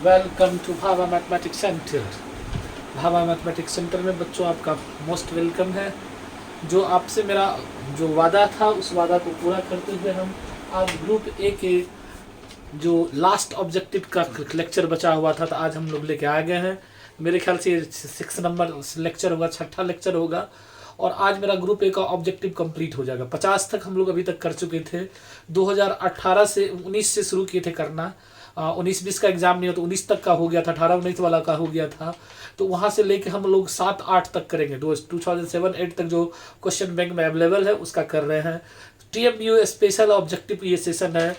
Welcome to Bhabha mathematics centre. Bhabha mathematics centre में बच्चों आपका मोस्ट वेलकम है। जो आपसे मेरा जो वादा था उस वादा को पूरा करते हुए हम आज ग्रुप ए के जो लास्ट ऑब्जेक्टिव का लेक्चर बचा हुआ था तो आज हम लोग लेके आ गए हैं। मेरे ख्याल से 6 नंबर लेक्चर होगा, 6ठा लेक्चर होगा और आज मेरा ग्रुप ए का ऑब्जेक्टिव कंप्लीट हो जाएगा। 50 तक हम लोग अभी तक कर चुके थे। 2018 से 19 से शुरू किए थे करना। 19-20 का एग्जाम नहीं हो तो 19 तक का हो गया था, 18-19 वाला का हो गया था। तो वहाँ से लेके हम लोग 7-8 तक करेंगे। 2007-8 तक जो क्वेश्चन बैंक में अवेलेबल है उसका कर रहे हैं। TMU स्पेशल ऑब्जेक्टिव ये सेशन है,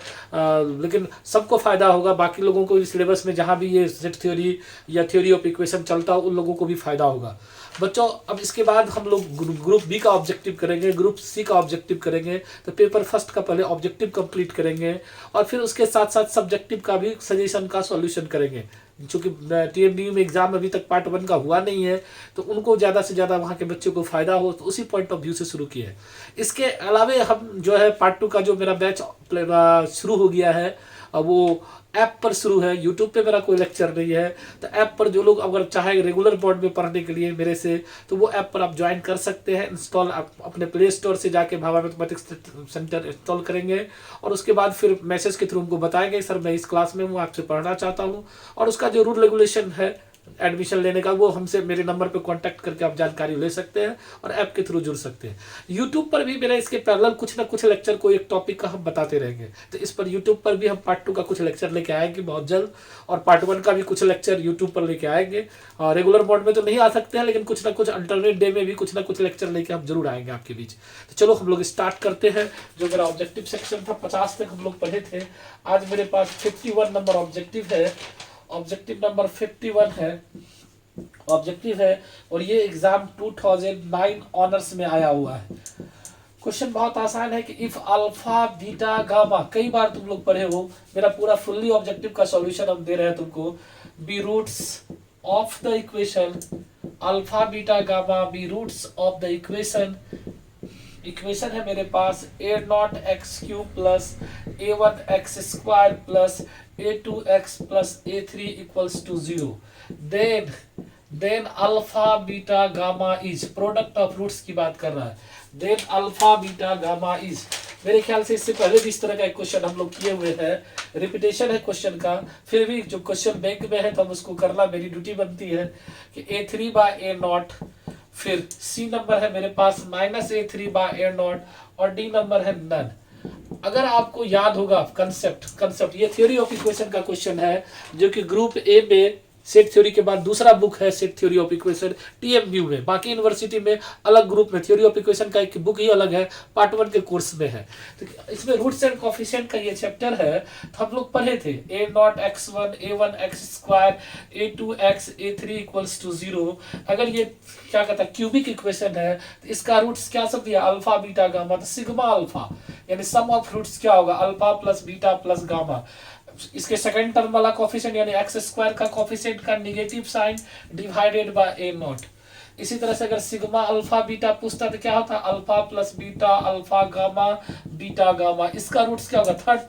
लेकिन सबको फायदा होगा। बाकी लोगों को सिलेबस में जहाँ भी ये सेट थ्योरी या थ्योरी ऑफ इक्वेशन चलता हो उन लोगों को भी फायदा होगा बच्चों। अब इसके बाद हम लोग ग्रुप बी का ऑब्जेक्टिव करेंगे, ग्रुप सी का ऑब्जेक्टिव करेंगे। तो पेपर फर्स्ट का पहले ऑब्जेक्टिव कंप्लीट करेंगे और फिर उसके साथ साथ सब्जेक्टिव का भी सजेशन का सॉल्यूशन करेंगे। चूँकि TMU में एग्जाम अभी तक पार्ट 1 का हुआ नहीं है तो उनको ज़्यादा से ज़्यादा वहाँ के बच्चों को फ़ायदा हो, तो उसी पॉइंट ऑफ व्यू से शुरू किया है। इसके अलावे हम जो है पार्ट 2 का जो मेरा बैच शुरू हो गया है वो ऐप पर शुरू है। यूट्यूब पे मेरा कोई लेक्चर नहीं है, तो ऐप पर जो लोग अगर चाहे रेगुलर बोर्ड में पढ़ने के लिए मेरे से, तो वो ऐप पर आप ज्वाइन कर सकते हैं। इंस्टॉल आप अपने प्ले स्टोर से जाके भाभा मैथमेटिक्स सेंटर इंस्टॉल करेंगे और उसके बाद फिर मैसेज के थ्रू उनको बताएंगे सर मैं इस क्लास में हूँ, आपसे पढ़ना चाहता हूँ। और उसका जो रूल रेगुलेशन है एडमिशन लेने का वो हमसे मेरे नंबर पे कांटेक्ट करके आप जानकारी ले सकते हैं और ऐप के थ्रू जुड़ सकते हैं। यूट्यूब पर भी मेरा इसके पैरेलल कुछ ना कुछ लेक्चर कोई एक टॉपिक का हम बताते रहेंगे। तो इस पर यूट्यूब पर भी हम पार्ट 2 का कुछ लेक्चर लेके आएंगे बहुत जल्द और पार्ट 1 का भी कुछ लेक्चर यूट्यूब पर लेके आएंगे। और रेगुलर मोड में तो नहीं आ सकते हैं, लेकिन कुछ ना कुछ अल्टरनेट डे में भी कुछ ना कुछ लेक्चर लेके हम जरूर आएंगे आपके बीच। तो चलो हम लोग स्टार्ट करते हैं। जो मेरा ऑब्जेक्टिव सेक्शन था 50 तक हम लोग पढ़े थे। आज मेरे पास 51 नंबर ऑब्जेक्टिव है। ऑब्जेक्टिव नंबर 51 है ऑब्जेक्टिव है और ये एग्जाम 2009 ऑनर्स में आया हुआ है। क्वेश्चन बहुत आसान है कि इफ अल्फा बीटा गामा, कई बार तुम लोग पढ़े हो। मेरा पूरा फुल्ली ऑब्जेक्टिव का सॉल्यूशन हम दे रहे हैं तुमको। Be roots of the equation alpha beta gamma, be roots of the equation है मेरे पास a0x³ plus a1x² plus a2x plus a3 equals to 0। Then alpha beta gamma is, product of roots की बात कर रहा है। Then alpha beta gamma is, मेरे ख्याल से इससे पहले भी इस तरह का एक क्वेश्चन हम लोग किए हुए हैं। रिपीटेशन है क्वेश्चन का, फिर भी जो क्वेश्चन बैंक में है तो हम उसको करना मेरी ड्यूटी बनती है कि a3/a0। फिर सी नंबर है मेरे पास -a3/a0 और डी नंबर है नन। अगर आपको याद होगा कंसेप्ट ये थ्योरी ऑफ इक्वेशन का क्वेश्चन है जो कि ग्रुप ए में सेट थ्योरी के बाद दूसरा बुक है set theory of equation TMU में। बाकी यूनिवर्सिटी में अलग ग्रुप में थ्योरी ऑफ इक्वेशन का एक बुक ही अलग है, पार्ट 1 के कोर्स में है। तो इसमें रूट्स एंड कोफिशिएंट का ये चैप्टर है। तो हम लोग पढ़े थे a0x1 a1x² a2x a3 equals to 0। अगर ये क्या कहता है क्यूबिक इक्वेशन है तो इसका रूट्स क्या सब दिया, अल्फा बीटा गामा। तो सिग्मा अल्फा यानी सम ऑफ रूट्स क्या होगा, alpha plus beta plus gamma. इसके सेकंड टर्म वाला कोफिशिएंट यानी x² का कोफिशिएंट का negative sign divided by a0। इसी तरह से अगर सिग्मा अल्फा बीटा पूछता तो क्या होता, alpha plus beta alpha gamma beta gamma. इसका रूट्स क्या होगा, थर्ड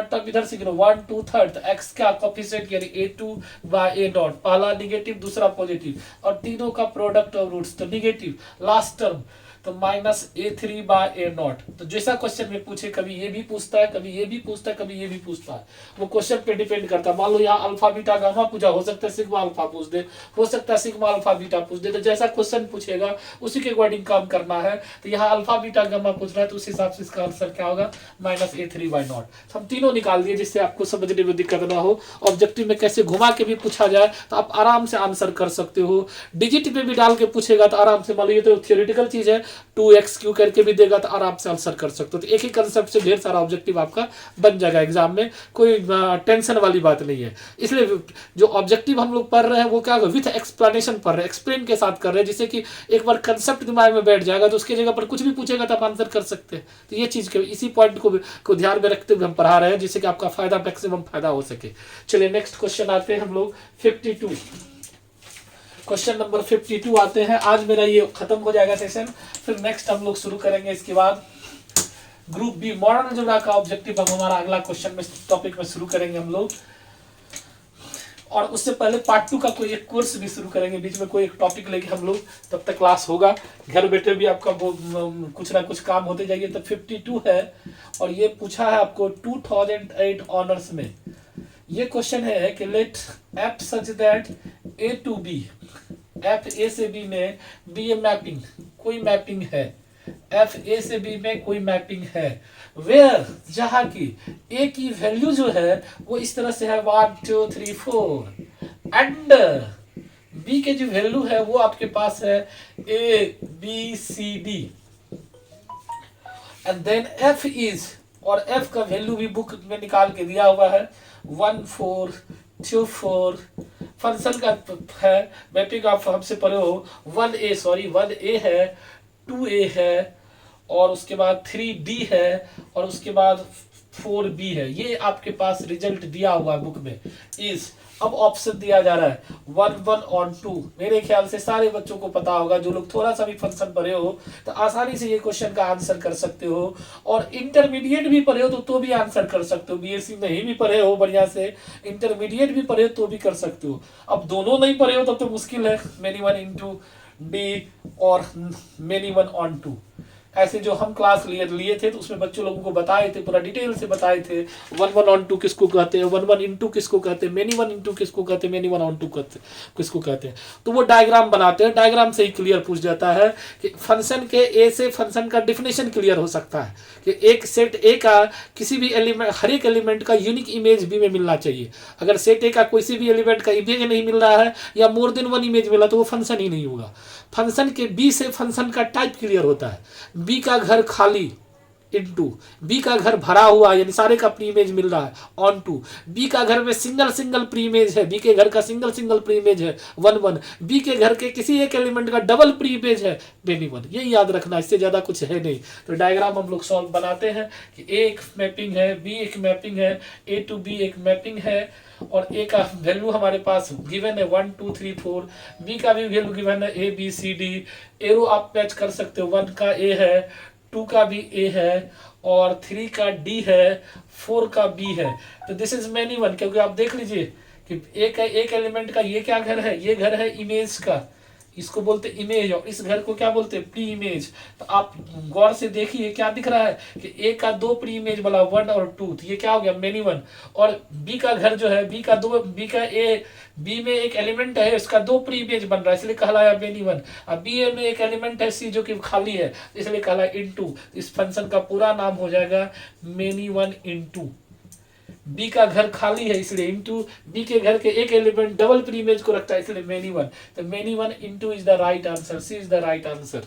टर्म इधर से 1 2 3 x का कोफिशिएंट यानी a2/a0, पहला नेगेटिव दूसरा पॉजिटिव और तीनों का प्रोडक्ट ऑफ रूट्स तो नेगेटिव। लास्ट टर्म तो -a3/a0। तो जैसा क्वेश्चन में पूछे, कभी ये भी पूछता है, कभी ये भी पूछता है, कभी ये भी पूछता है। वो क्वेश्चन पे डिपेंड करता है। मान लो यहाँ अल्फा बीटा गामा पूछा, हो सकता है सिग्मा अल्फा पूछ दे, हो सकता है सिग्मा अल्फा बीटा पूछ दे। तो जैसा क्वेश्चन पूछेगा उसी के अकॉर्डिंग काम करना है। तो यहाँ अल्फा बीटा गामा पूछ रहा है तो उस हिसाब से इसका आंसर क्या होगा, -a3/0। तो हम तीनों निकाल दिए जिससे आपको समझने में दिक्कत ना हो। ऑब्जेक्टिव में कैसे घुमा के भी पूछा जाए तो आप आराम से आंसर कर सकते हो। डिजिट में भी डाल के पूछेगा तो आराम से, मान लो ये तो थियोरेटिकल चीज है, 2x³ करके भी देगा तो आराम से आंसर कर सकते हो। तो एक ही कंसेप्ट से ढेर सारा ऑब्जेक्टिव आपका बन जाएगा एग्जाम में, कोई टेंशन वाली बात नहीं है। इसलिए जो ऑब्जेक्टिव हम लोग पढ़ रहे हैं वो क्या विथ एक्सप्लेनेशन पढ़ रहे हैं, एक्सप्लेन के साथ कर रहे हैं, जिससे कि एक बार कंसेप्ट दिमाग में बैठ जाएगा तो उसकी जगह पर कुछ भी पूछेगा तो आप आंसर कर सकते हैं। तो ये चीज इसी पॉइंट को ध्यान में रखते हुए हम पढ़ा रहे हैं जिससे कि आपका फायदा मैक्सिमम फायदा हो सके। चलिए नेक्स्ट क्वेश्चन आते हैं हम लोग 52। क्वेश्चन नंबर 52 आते हैं। आज मेरा ये खत्म हो जाएगा सेशन, फिर नेक्स्ट हम लोग शुरू करेंगे। इसके बाद ग्रुप बी मॉडर्न अलजेब्रा का ऑब्जेक्टिव हम हमारा अगला क्वेश्चन में टॉपिक में शुरू करेंगे हम लोग। और उससे पहले पार्ट 2 का कोई एक कोर्स भी शुरू करेंगे, बीच में कोई एक टॉपिक लेके हम लोग, तब तक क्लास होगा। घर बैठे भी आपका कुछ ना कुछ काम होते जाइए। तो 52 है और ये पूछा है आपको 2008 ऑनर्स में। ये क्वेश्चन है कि let f such that A to B, f A से बी में बी ए मैपिंग, कोई मैपिंग है, एफ ए से बी में कोई मैपिंग है, वेयर जहां की ए की वैल्यू जो है वो इस तरह से है 1 2 3 4 एंड बी के जो वैल्यू है वो आपके पास है A B C D and then f is, और एफ का वैल्यू भी बुक में निकाल के दिया हुआ है 1 4 2 4। फंक्शन का है मैपिंग, आप हमसे पढ़े हो 1A है, 2A है और उसके बाद 3D है और उसके बाद 4B है। ये आपके पास रिजल्ट दिया हुआ है बुक में। इस अब ऑप्शन दिया जा रहा है 1 1 और 2। मेरे ख्याल से सारे बच्चों को पता होगा, जो लोग थोड़ा सा भी फंक्शन पढ़े हो तो आसानी से ये क्वेश्चन का आंसर कर सकते हो, और इंटरमीडिएट भी पढ़े हो तो भी आंसर कर सकते हो। बीएससी नहीं भी पढ़े हो बढ़िया से, इंटरमीडिएट भी पढ़े हो तो भी कर सकते हो। अब दोनों नहीं पढ़े हो तब तो मुश्किल है, मेनी वन इंटू डी और मेनी वन ऑन टू। ऐसे जो हम क्लास लिए थे तो उसमें बच्चों लोगों को बताए थे, पूरा डिटेल से बताए थे 1 1 ऑन 2 किसको कहते हैं, 1 1 इंटू किसको कहते हैं, मेनी 1 इंटू किसको कहते हैं, मेनी 1 ऑन 2 किसको कहते हैं। तो वो डायग्राम बनाते हैं, डायग्राम से ही क्लियर पूछ जाता है कि फंक्शन के ए से फंक्शन का डिफिनेशन क्लियर हो सकता है कि एक सेट ए का किसी भी एलिमेंट, हर एक एलिमेंट का यूनिक इमेज बी में मिलना चाहिए। अगर सेट ए का किसी भी एलिमेंट का इमेज नहीं मिल रहा है या मोर देन वन इमेज मिला तो वो फंक्शन ही नहीं होगा। फंक्शन के बी से फंक्शन का टाइप क्लियर होता है, बी का घर खाली इनटू बी का घर भरा हुआ यानी सारे का प्री इमेज मिल रहा है ऑन टू बी का घर में सिंगल प्री इमेज है, बी के घर का सिंगल प्री इमेज है 1 1, बी के घर के किसी एक एलिमेंट का डबल प्री इमेज है मेनी 1। यही याद रखना, इससे ज्यादा कुछ है नहीं। तो डायग्राम हम लोग सॉल्व बनाते हैं कि ए एक मैपिंग है, बी एक मैपिंग है, ए टू बी एक मैपिंग है और ए का वैल्यू हमारे पास गिवन है 1 2 3 4, बी का भी वैल्यू गिवन है A B C D. Arrow आप मैच कर सकते हो, 1 का ए है, 2 का भी ए है और 3 का डी है, 4 का बी है। तो दिस इज मेनी वन, क्योंकि आप देख लीजिए कि एक एलिमेंट का ये क्या घर है, ये घर है इमेज का, इसको बोलते इमेज, और इस घर को क्या बोलते हैं प्री इमेज। तो आप गौर से देखिए क्या दिख रहा है कि ए का 2 प्री इमेज वाला 1 और 2, तो ये क्या हो गया मेनी 1। और बी का घर जो है, बी का ए, बी में एक एलिमेंट है उसका 2 प्री इमेज बन रहा है इसलिए कहलाया मेनी 1। अब बी ए में एक एलिमेंट है सी जो कि खाली है इसलिए कहलाया इनटू। इस फंक्शन का पूरा नाम हो जाएगा मेनी 1 इनटू। बी का घर खाली है इसलिए इनटू, बी के घर के एक एलिमेंट डबल प्री इमेज को रखता है इसलिए मेनी 1। तो many 1 into is the right answer, C is the right answer.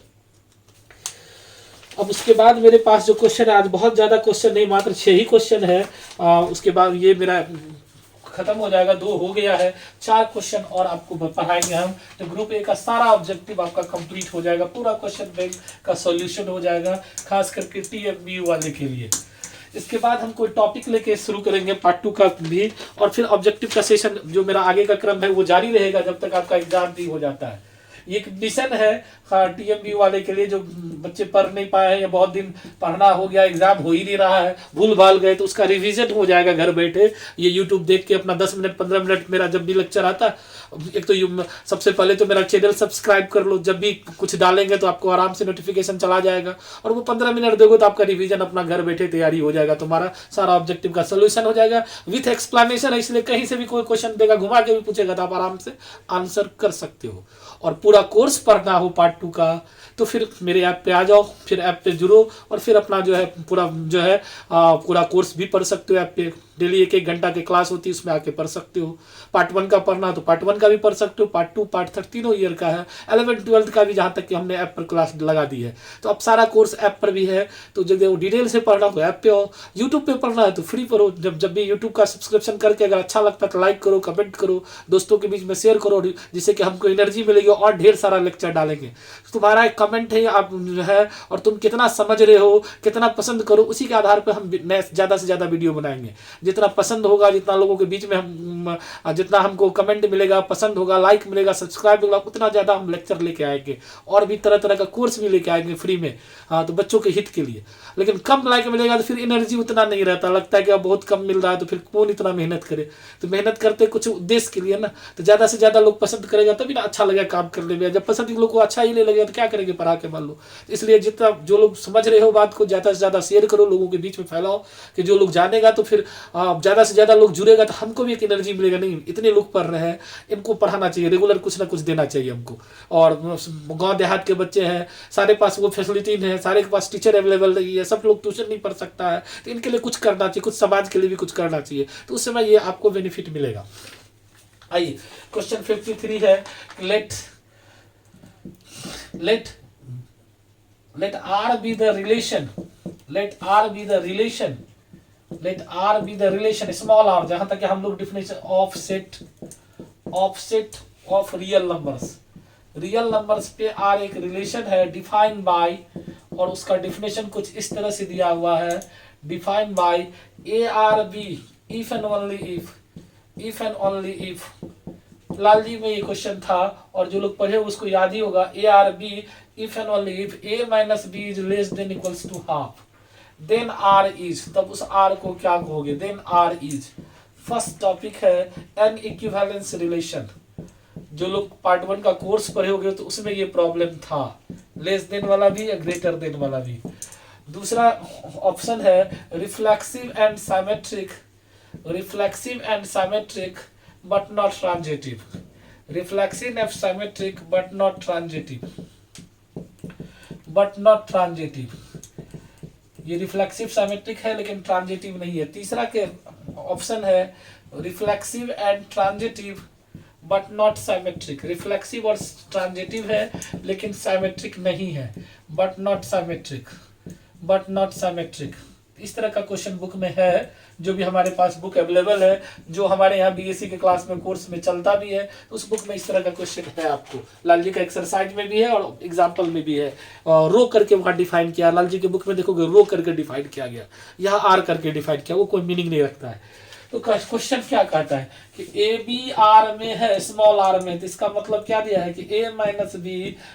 अब उसके बाद मेरे पास जो क्वेश्चन है, आज बहुत ज्यादा क्वेश्चन नहीं, मात्र 6 ही क्वेश्चन है। उसके बाद ये मेरा खत्म हो जाएगा, 2 हो गया है, 4 क्वेश्चन और आपको पढ़ाएंगे हम। तो ग्रुप ए का सारा ऑब्जेक्टिव आपका कंप्लीट हो जाएगा, पूरा क्वेश्चन बैंक का सॉल्यूशन हो जाएगा, खास करके टीएमबीयू वाले के लिए। इसके बाद हम कोई टॉपिक लेके शुरू करेंगे पार्ट 2 का भी, और फिर ऑब्जेक्टिव का सेशन जो मेरा आगे का क्रम है वो जारी रहेगा जब तक आपका एग्जाम भी हो जाता है। ये एक मिशन है टीएमबी वाले के लिए, जो बच्चे पढ़ नहीं पाए हैं या बहुत दिन पढ़ना हो गया, एग्जाम हो ही नहीं रहा है, भूल भाल गए, तो उसका रिवीजन हो जाएगा घर बैठे। ये यूट्यूब देख के अपना 10 मिनट 15 मिनट मेरा जब भी लेक्चर आता, एक तो सबसे पहले तो मेरा चैनल सब्सक्राइब कर लो, जब भी कुछ डालेंगे तो आपको आराम से नोटिफिकेशन चला जाएगा, और वो 15 मिनट देखो तो आपका रिवीजन अपना घर बैठे तैयारी हो जाएगा, तुम्हारा सारा ऑब्जेक्टिव का सोल्यूशन हो जाएगा विथ एक्सप्लेनेशन है। इसलिए कहीं से भी कोई क्वेश्चन देगा, घुमा के भी पूछेगा तो आप आराम से आंसर कर सकते हो। और पूरा कोर्स पढ़ना हो पार्ट 2 का तो फिर मेरे ऐप पे आ जाओ, फिर ऐप पे जुड़ो और फिर अपना जो है पूरा कोर्स भी पढ़ सकते हो। ऐप पे डेली 1-1 घंटा की क्लास होती है, उसमें आके पढ़ सकते हो। पार्ट 1 का पढ़ना तो पार्ट 1 का भी पढ़ सकते हो, पार्ट 2 पार्ट 3 तीनों ईयर का है, 11th 12th का भी, जहाँ तक कि हमने ऐप पर क्लास लगा दी है। तो अब सारा कोर्स ऐप पर भी है, तो जब डिटेल से पढ़ना तो ऐप पे हो, यूट्यूब पे पढ़ना है तो फ्री पढ़ो। जब भी यूट्यूब का सब्सक्रिप्शन करके अगर अच्छा लगता है तो लाइक करो, कमेंट करो, दोस्तों के बीच में शेयर करो, जिससे कि हमको एनर्जी मिलेगी और ढेर सारा लेक्चर डालेंगे। तुम्हारा एक कमेंट है आप जो है, और तुम कितना समझ रहे हो, कितना पसंद करो, उसी के आधार पर हम ज़्यादा से ज़्यादा वीडियो बनाएंगे। जितना पसंद होगा, जितना लोगों के बीच में हम जितना हमको कमेंट मिलेगा, पसंद होगा, लाइक मिलेगा, सब्सक्राइब होगा, उतना ज़्यादा हम लेक्चर लेके आएंगे और भी तरह तरह का कोर्स भी लेके आएंगे फ्री में, हाँ, तो बच्चों के हित के लिए। लेकिन कम लाइक मिलेगा तो फिर एनर्जी उतना नहीं रहता, लगता है कि अब बहुत कम मिल रहा है तो फिर कौन इतना मेहनत करे। तो मेहनत करते कुछ उद्देश्य के लिए ना, तो ज़्यादा से ज़्यादा लोग पसंद करेगा तभी ना अच्छा लगेगा काम करने में। जब पसंद लोग को अच्छा ही नहीं लगेगा तो क्या करेंगे पढ़ा के, मान लो। इसलिए जितना जो लोग समझ रहे हो बात को ज़्यादा से ज़्यादा शेयर करो, लोगों के बीच में फैलाओ, कि जो लोग जानेगा तो फिर ज़्यादा से ज़्यादा लोग जुड़ेगा तो हमको भी एक एनर्जी मिलेगा। नहीं, इतने लोग पढ़ रहे हैं, इनको पढ़ाना चाहिए, रेगुलर कुछ ना कुछ देना चाहिए हमको। और गांव देहात के बच्चे हैं, सारे पास वो फैसिलिटी नहीं है, सारे के पास टीचर अवेलेबल नहीं है, सब लोग ट्यूशन नहीं पढ़ सकता है, तो इनके लिए कुछ करना चाहिए, कुछ समाज के लिए भी कुछ करना चाहिए, तो उस समय ये आपको बेनिफिट मिलेगा। आइए क्वेश्चन 53 है, let R be the relation, let R be the relation, let R be the relation, small r, जहां तक हम लोग definition offset of real numbers पे R एक रिलेशन है, डिफाइन बाय, और उसका डिफिनेशन कुछ इस तरह से दिया हुआ है, define by ARB if and only if. लाल जी में ये क्वेश्चन था और जो लोग पढ़े उसको याद ही होगा। ARB if and only if A - B is less than equals to half, then R is, तब उस R को क्या कहोगे, then R is. First topic है एन इक्विवेलेंस रिलेशन, जो लोग पार्ट 1 का कोर्स पढ़े होंगे तो उसमें ये प्रॉब्लम था, लेस देन वाला भी या ग्रेटर देन वाला भी। दूसरा ऑप्शन है reflexive and symmetric but not transitive, reflexive and symmetric but not transitive, ये रिफ्लेक्सिव सिमेट्रिक है लेकिन ट्रांजिटिव नहीं है। तीसरा के ऑप्शन है reflexive and transitive but not symmetric, reflexive और ट्रांजिटिव है लेकिन सिमेट्रिक नहीं है, बट नॉट सिमेट्रिक। इस तरह का क्वेश्चन बुक में है, जो भी हमारे पास बुक अवेलेबल है, जो हमारे यहाँ बीएससी के क्लास में कोर्स में चलता भी है, तो उस बुक में इस तरह का क्वेश्चन है आपको। लाल जी का एक्सरसाइज में भी है और एग्जाम्पल में भी है, रो करके वहाँ डिफाइन किया। लाल जी के बुक में देखोगे रो करके डिफाइन किया गया, यहाँ आर करके डिफाइन किया, वो कोई मीनिंग नहीं रखता है। तो क्वेश्चन क्या कहता है कि ए बी आर में है, स्मॉल आर में, तो इसका मतलब क्या दिया है कि A - B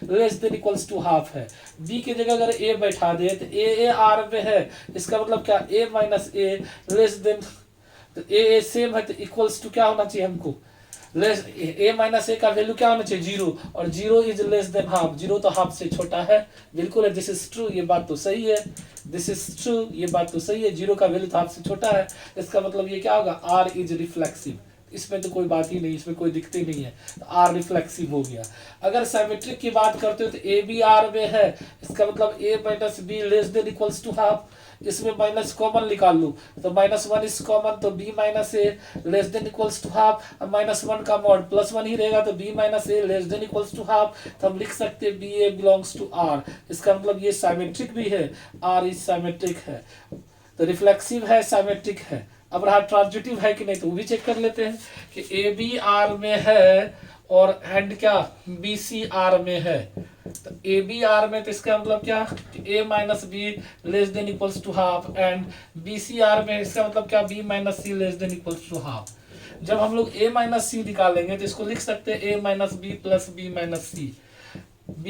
less than equals to half है। B की जगह अगर A बैठा दे तो A आर में है, इसका मतलब क्या, A - A लेस देन, तो A सेम है तो इक्वल्स टू क्या होना चाहिए हमको, लेस A - A का वैल्यू क्या होना चाहिए, 0, और 0 इज लेस देन हाफ, 0 तो हाफ से छोटा है, बिल्कुल है, दिस इज ट्रू, ये बात तो सही है, दिस इज ट्रू, ये बात तो सही है, 0 का वैल्यू तो हाफ से छोटा है, इसका मतलब ये क्या होगा, R इज रिफ्लेक्सिव। इसमें तो कोई बात ही नहीं, इसमें कोई दिक्कत ही नहीं है, तो R रिफ्लेक्सिव हो गया। अगर सिमेट्रिक की बात करते हो तो A भी R में है, इसका मतलब A - B less than equals to half, इसमें माइनस कॉमन निकाल लूं तो -1 इज कॉमन, तो B - A less than equals to half, अब -1 का मॉड +1 ही रहेगा, तो B - A less than equals to half, तो हम लिख सकते हैं BA बिलोंग्स टू R। इसका मतलब ये सिमेट्रिक भी है, R इज सिमेट्रिक है, तो रिफ्लेक्सिव है, सिमेट्रिक है। अब रहा ट्रांजिटिव है कि नहीं, तो वो भी चेक कर लेते हैं कि AB R में है और एंड क्या BC R में है, तो AB R में, तो इसका मतलब क्या, A - B less than equals to half, and BC R में इसका मतलब क्या, B - C less than equals to half. जब हम लोग A - C निकालेंगे तो इसको लिख सकते हैं A - B plus B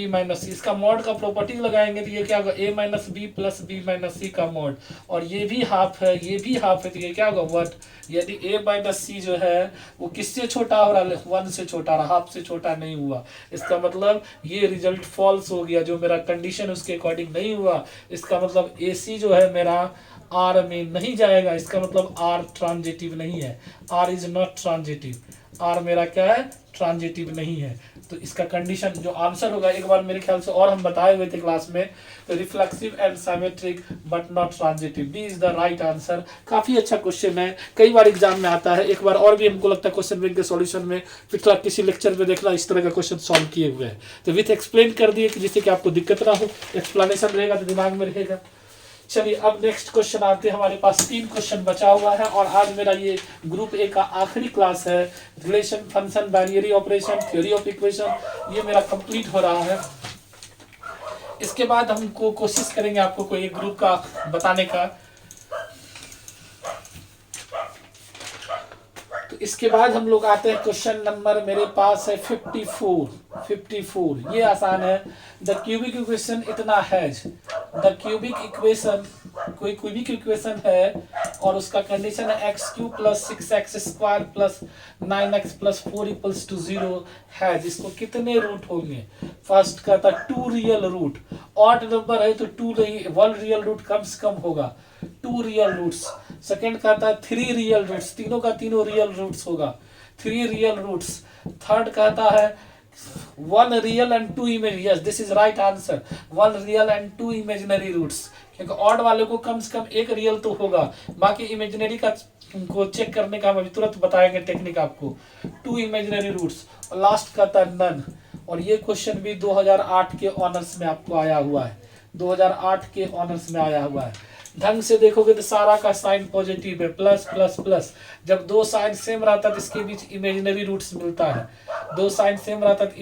- C, इसका मॉड का प्रॉपर्टी लगाएंगे तो ये क्या होगा, A - B plus B - C का मॉड, और ये भी हाफ है, ये भी हाफ है, तो ये क्या होगा 1। यदि A - C जो है वो किससे छोटा हो रहा है, 1 से छोटा रहा, हाफ से छोटा नहीं हुआ, इसका मतलब ये रिजल्ट फॉल्स हो गया, जो मेरा कंडीशन उसके अकॉर्डिंग नहीं हुआ, इसका मतलब AC जो है मेरा R में नहीं जाएगा, इसका मतलब R ट्रांजिटिव नहीं है, R is not transitive, R मेरा क्या है, ट्रांजिटिव नहीं है। तो इसका कंडीशन जो आंसर होगा, एक बार मेरे ख्याल से और हम बताए हुए थे क्लास में, तो reflexive and symmetric but not transitive, B is the right answer. काफी अच्छा क्वेश्चन है, कई बार एग्जाम में आता है, एक बार और भी हमको लगता है क्वेश्चन बैंक के सॉल्यूशन में पिछला किसी लेक्चर में देखना, इस तरह का क्वेश्चन सॉल्व किए हुए हैं, तो विथ एक्सप्लेन कर दिए कि जिससे कि आपको दिक्कत ना हो, एक्सप्लेनेशन रहेगा तो दिमाग में रहेगा। चलिए अब नेक्स्ट क्वेश्चन आते हैं, हमारे पास 3 क्वेश्चन बचा हुआ है और आज मेरा ये ग्रुप ए का आखिरी क्लास है। Relation, function, binary operation, theory of equation, ये मेरा कंप्लीट हो रहा है। इसके बाद हमको कोशिश करेंगे आपको कोई एक ग्रुप का बताने का। तो इसके बाद हम लोग आते हैं क्वेश्चन नंबर मेरे पास है 54। ये आसान है। द क्यूबिक इक्वेशन इतना है, द क्यूबिक इक्वेशन कोई क्यूबिक इक्वेशन है और उसका कंडीशन है x cube plus 6x square plus 9x प्लस 4 इक्वल्स टू 0 है, जिसको कितने रूट होंगे। फर्स्ट का था 2 रियल रूट, ऑड नंबर है तो 2 नहीं, 1 रियल रूट कम से कम होगा, 2 रियल रूट्स। सेकेंड का था 3 रियल रूट्स, तीनों का तीनों रियल रूट्स होगा, 3 रियल रूट्स। थर्ड कहता है 1 real and 2 image, yes this is right answer, 1 real and 2 imaginary roots, क्योंकि ऑड वाले को कम से कम एक रियल तो होगा, बाकी इमेजिनरी का को चेक करने का हम अभी तुरंत बताएंगे टेक्निक आपको। 2 इमेजिनरी रूट्स। और लास्ट का था नन। और ये क्वेश्चन भी 2008 के ऑनर्स में आपको आया हुआ है, 2008 के ऑनर्स में आया हुआ है। ढंग से देखोगे तो सारा का साइन पॉजिटिव है, प्लस प्लस प्लस। जब दो साइन सेम रहता है तो इसके बीच इमेजिनरी रूट्स मिलता है, दो साइन सेम रहता है तो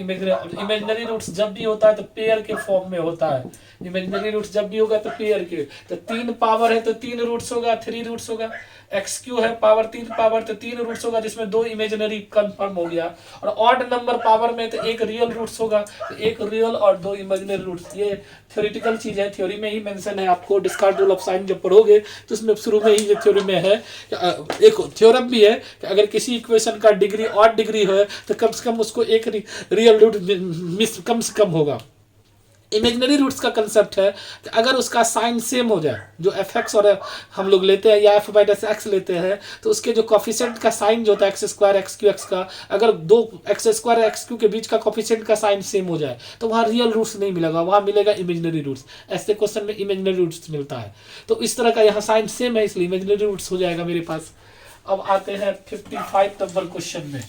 इमेजिनरी रूट्स जब भी होता है तो पेयर के फॉर्म में होता है। इमेजिनरी रूट्स जब भी होगा तो पेयर के, तो 3 पावर है तो 3 रूट्स होगा, 3 रूट्स होगा। एक्स क्यू है पावर 3 पावर तो 3 रूट्स होगा, जिसमें 2 इमेजिनरी कंफर्म हो गया। और ऑड नंबर पावर में तो 1 रियल रूट्स होगा, तो 1 रियल और 2 इमेजिनरी रूट्स। ये थ्योरेटिकल चीज है, थ्योरी में ही मेंशन है। आपको डिस्कार्ड रूल ऑफ साइन जब पढ़ोगे तो उसमें शुरू में ही ये थ्योरी में है, एक थ्योरम भी है कि अगर किसी इक्वेशन का डिग्री ऑड डिग्री है तो कम से कम उसको एक रियल रूट मिस कम से कम होगा। इमेजिनरी रूट्स का कंसेप्ट है कि अगर उसका साइन सेम हो जाए, जो एफ एक्स और हम लोग लेते हैं या एफ माइनस एक्स लेते हैं, तो उसके जो कॉफिशेंट का साइन जो होता है x square x Q x का, अगर 2 एक्स स्क्वायर एक्स क्यू के बीच का कॉफिशेंट का साइन सेम हो जाए तो वहाँ रियल रूट्स नहीं मिलेगा, वहाँ मिलेगा इमेजिनरी रूट्स। ऐसे क्वेश्चन में इमेजिनरी रूट्स मिलता है, तो इस तरह का यहाँ साइन सेम है इसलिए इमेजिनरी रूट्स हो जाएगा मेरे पास। अब आते हैं 55 नंबर क्वेश्चन में।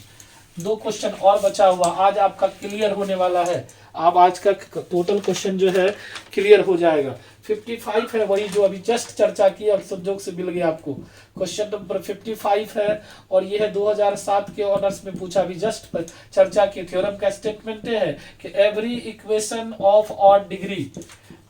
2 क्वेश्चन और बचा हुआ, आज आपका क्लियर होने वाला है। अब आज का टोटल क्वेश्चन जो है क्लियर हो जाएगा। 55 है वही जो अभी जस्ट चर्चा की और संजोग से मिल गया आपको। क्वेश्चन नंबर 55 है और ये है 2007 के ऑनर्स में पूछा, अभी जस्ट चर्चा की। थ्योरम का स्टेटमेंट है कि every equation of odd degree,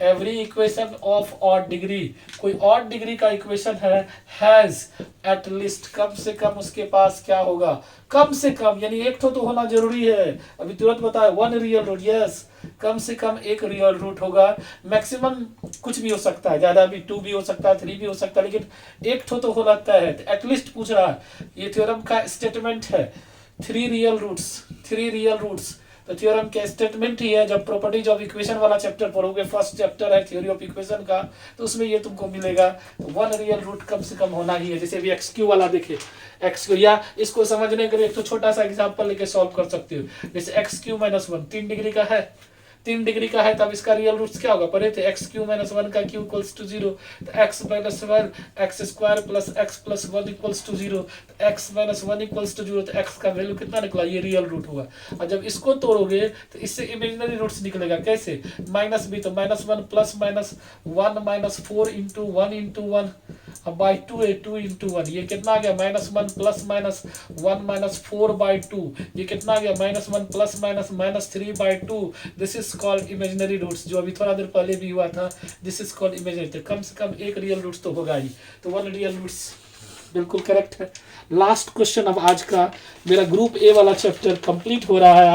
every equation of odd degree, कोई ऑड डिग्री का इक्वेशन है, हैज एट लीस्ट, कम से कम उसके पास क्या होगा, कम से कम यानी एक तो होना जरूरी है, अभी तुरंत बताया 1 रियल रूट, यस कम से कम 1 रियल रूट होगा। मैक्सिमम कुछ भी हो सकता है, ज्यादा भी 2 भी हो सकता है, 3 भी हो सकता है, लेकिन एक तो हो लगता है, एटलीस्ट पूछ रहा है। ये थ्योरम का स्टेटमेंट है, 3 रियल रूट्स, 3 रियल रूट्स। तो थ्योरम के स्टेटमेंट ही है, जब प्रॉपर्टीज ऑफ इक्वेशन वाला चैप्टर पढ़ोगे, फर्स्ट चैप्टर है थ्योरी ऑफ इक्वेशन का, तो उसमें ये तुमको मिलेगा। 1 रियल रूट कम से कम होना ही है। जैसे अभी एक्स क्यू वाला देखे, एक्स क्यू, या इसको समझने के लिए एक तो छोटा सा एग्जांपल लेके सॉल्व कर सकते हो। जैसे एक्स क्यू माइनस 1 3 डिग्री का है, 3 डिग्री का है, तब इसका रियल रूट्स क्या होगा, पढ़े थे, एक्स क्यू माइनस 1 का क्यू इक्वल्स टू 0, तो x minus 1 x square plus x plus 1 equals to 0, तो एक्स माइनस 1 इक्वल्स टू 0, तो एक्स का वैल्यू कितना निकला, ये रियल रूट होगा। और जब इसको तोड़ोगे तो इससे इमेजिनरी रूट्स निकलेगा, कैसे, माइनस भी, तो minus 1 plus minus 1 minus 4 into 1 into 1 by 2 है, 2 इंटू 1, ये कितना आ गया, minus 1 plus minus 1 minus 4 by 2, ये कितना आ गया, minus 1 plus minus minus 3 by 2। This is called imaginary roots, जो अभी थोड़ा देर पहले भी हुआ था, दिस इज कॉल्ड इमेजिनरी। कम से कम 1 रियल रूट्स तो होगा ही, तो 1 रियल रूट्स बिल्कुल करेक्ट है। लास्ट क्वेश्चन अब आज का, मेरा ग्रुप ए वाला चैप्टर कंप्लीट हो रहा है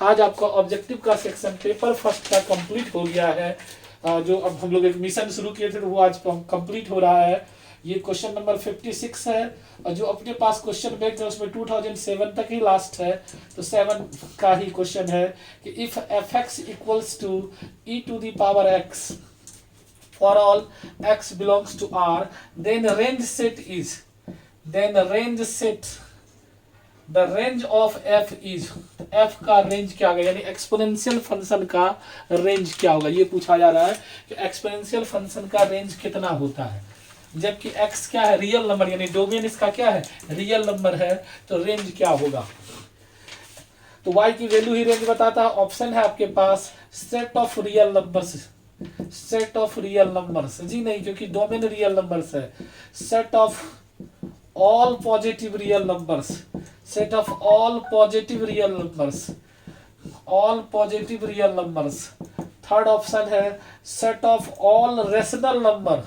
आज आपका ऑब्जेक्टिव का सेक्शन पेपर फर्स्ट का कंप्लीट हो गया है। जो अब हम लोग एक मिशन शुरू किए थे तो वो आज कंप्लीट हो रहा है। ये क्वेश्चन नंबर 56 है, और जो अपने पास क्वेश्चन बैंक है उसमें 2007 तक ही लास्ट है, तो 7 का ही क्वेश्चन है कि if f x equals to e to the power x for all x belongs to R, then range set is, then range set, the range of f is, f का range क्या होगा, यानी exponential function का range क्या होगा, ये पूछा जा रहा है कि एक्सपोनेंशियल फंक्शन का रेंज कितना होता है। जबकि x क्या है, रियल नंबर, यानी डोमेन इसका क्या है, रियल नंबर है, तो रेंज क्या होगा। तो y की वैल्यू ही रेंज बताता है। ऑप्शन है आपके पास set of real numbers, set of real numbers, जी नहीं, क्योंकि डोमेन रियल नंबर्स है। Set of all positive real numbers, set of all positive real numbers, all positive real numbers. Third option है set of all rational number,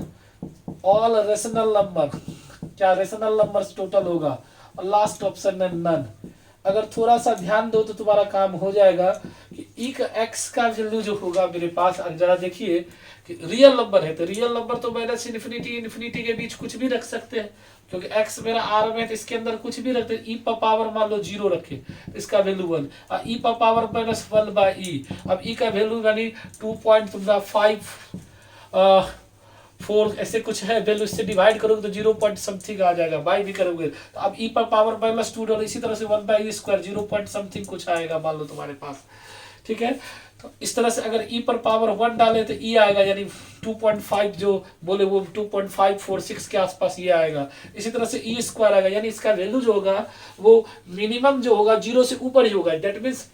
all rational number, क्या rational numbers total होगा, और last option है none. अगर थोड़ा सा ध्यान दो तो तुम्हारा काम हो जाएगा कि ई का एक्स का वैल्यू जो होगा मेरे पास, जरा देखिए कि रियल नंबर है तो रियल नंबर तो माइनस इन्फिनिटी इन्फिनिटी के बीच कुछ भी रख सकते हैं, क्योंकि x मेरा आर में है तो इसके अंदर कुछ भी रखते हैं। ई पर पावर मान लो 0 रखे तो इसका वैल्यू 1, और ई पर पावर माइनस 1/e। अब ई का वैल्यू यानी 2.54 ऐसे कुछ है वैल्यू, इससे डिवाइड करोगे तो 0 पॉइंट समथिंग आ जाएगा, बाई भी करोगे तो अब ई पर पावर माइनस 2 और इसी तरह से 1/e² 0 पॉइंट समथिंग कुछ आएगा मान लो तुम्हारे पास। ठीक है, तो इस तरह से अगर ई पर पावर 1 डाले तो ई आएगा, यानी 2.5 जो बोले वो 2.546 के आसपास ये आएगा। इसी तरह से ई स्क्वायर आएगा, यानी इसका वैल्यू जो होगा वो मिनिमम जो होगा 0 से ऊपर ही होगा। दैट मीन्स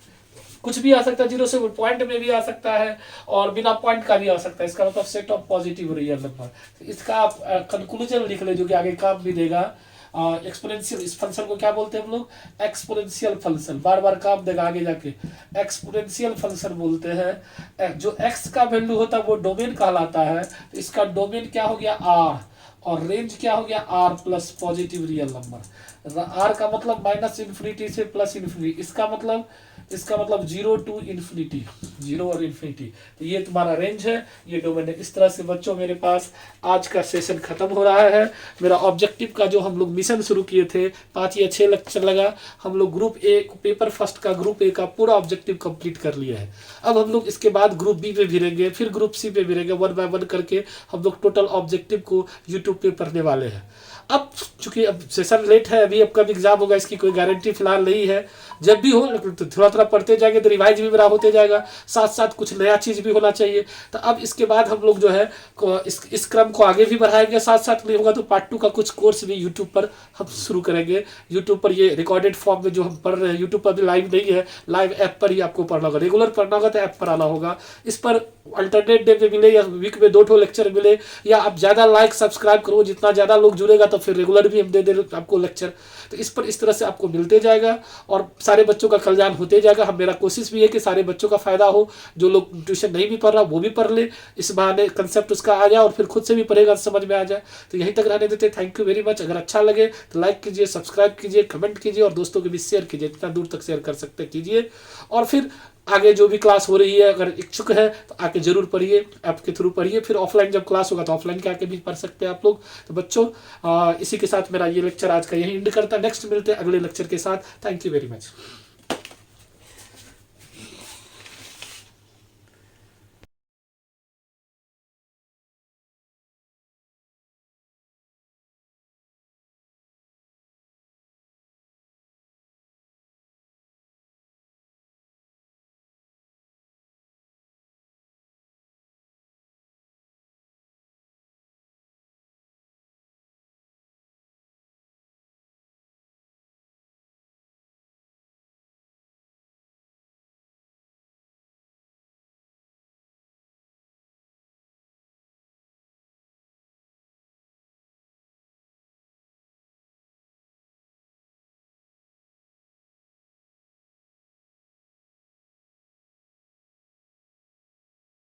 कुछ भी आ सकता है, 0 से पॉइंट में भी आ सकता है और बिना पॉइंट का भी आ सकता है। इसका मतलब set of positive real number. इसका आप कंक्लूजन लिख ले जो कि आगे काम भी देगा। एक्सपोनेंशियल, इस फंक्शन को क्या बोलते हैं हम लोग? एक्सपोनेंशियल फंक्शन, बार बार काम देगा आगे जाके। एक्सपोनेंशियल फंक्शन बोलते हैं। जो एक्स का वैल्यू होता है वो डोमेन कहलाता है, तो इसका डोमेन क्या हो गया? आर, और रेंज क्या हो गया? R plus positive real number. R का मतलब माइनस इन्फिनिटी से प्लस इन्फिनिटी, इसका मतलब 0 टू इन्फिनिटी, 0 और इन्फिनिटी। तो ये तुम्हारा रेंज है, ये डोमेन है। इस तरह से बच्चों मेरे पास आज का सेशन खत्म हो रहा है। मेरा ऑब्जेक्टिव का जो हम लोग मिशन शुरू किए थे 5 या 6 लेक्चर लगा, हम लोग ग्रुप ए पेपर फर्स्ट का ग्रुप ए का पूरा ऑब्जेक्टिव कंप्लीट कर लिया है। अब हम लोग इसके बाद ग्रुप बी पे भिड़ेंगे, फिर ग्रुप सी पे भिड़ेंगे, 1 बाय 1 करके हम लोग टोटल ऑब्जेक्टिव को यूट्यूब पे पढ़ने वाले हैं। अब चूंकि अब सेशन लेट है, अभी अब कब एग्जाम होगा इसकी कोई गारंटी फिलहाल नहीं है। जब भी हो तो थोड़ा थोड़ा पढ़ते जाएंगे तो रिवाइज भी मेरा होते जाएगा, साथ साथ कुछ नया चीज़ भी होना चाहिए। तो अब इसके बाद हम लोग जो है इस क्रम को आगे भी बढ़ाएंगे, साथ साथ नहीं होगा तो पार्ट 2 का कुछ कोर्स भी यूट्यूब पर हम शुरू करेंगे। यूट्यूब पर ये रिकॉर्डेड फॉर्म में जो हम पढ़ रहे हैं, यूट्यूब पर भी लाइव नहीं है, लाइव ऐप पर ही आपको पढ़ना होगा। रेगुलर पढ़ना होगा तो ऐप पर आना होगा। इस पर अल्टरनेट डे पे मिले या वीक में 2 लेक्चर मिले, या आप ज़्यादा लाइक सब्सक्राइब करो, जितना ज़्यादा लोग जुड़ेगा तो फिर रेगुलर भी हम दे दे आपको लेक्चर। तो इस पर इस तरह से आपको मिलते जाएगा और सारे बच्चों का कल्याण होते जाएगा। हम मेरा कोशिश भी है कि सारे बच्चों का फायदा हो, जो लोग ट्यूशन नहीं भी पढ़ रहा वो भी पढ़ ले, इस बहाने कंसेप्ट उसका आ जाए और फिर खुद से भी पढ़ेगा, समझ में आ जाए। तो यहीं तक रहने देते। Thank you very much. अगर अच्छा लगे तो लाइक कीजिए, सब्सक्राइब कीजिए, कमेंट कीजिए और दोस्तों के बीच शेयर कीजिए, जितना दूर तक शेयर कर सकते कीजिए। और फिर आगे जो भी क्लास हो रही है अगर इच्छुक है तो आके जरूर पढ़िए, ऐप के थ्रू पढ़िए। फिर ऑफलाइन जब क्लास होगा तो ऑफलाइन के आके भी पढ़ सकते हैं आप लोग। तो बच्चों इसी के साथ मेरा ये लेक्चर आज का यही एंड करता है। नेक्स्ट मिलते हैं अगले लेक्चर के साथ। Thank you very much.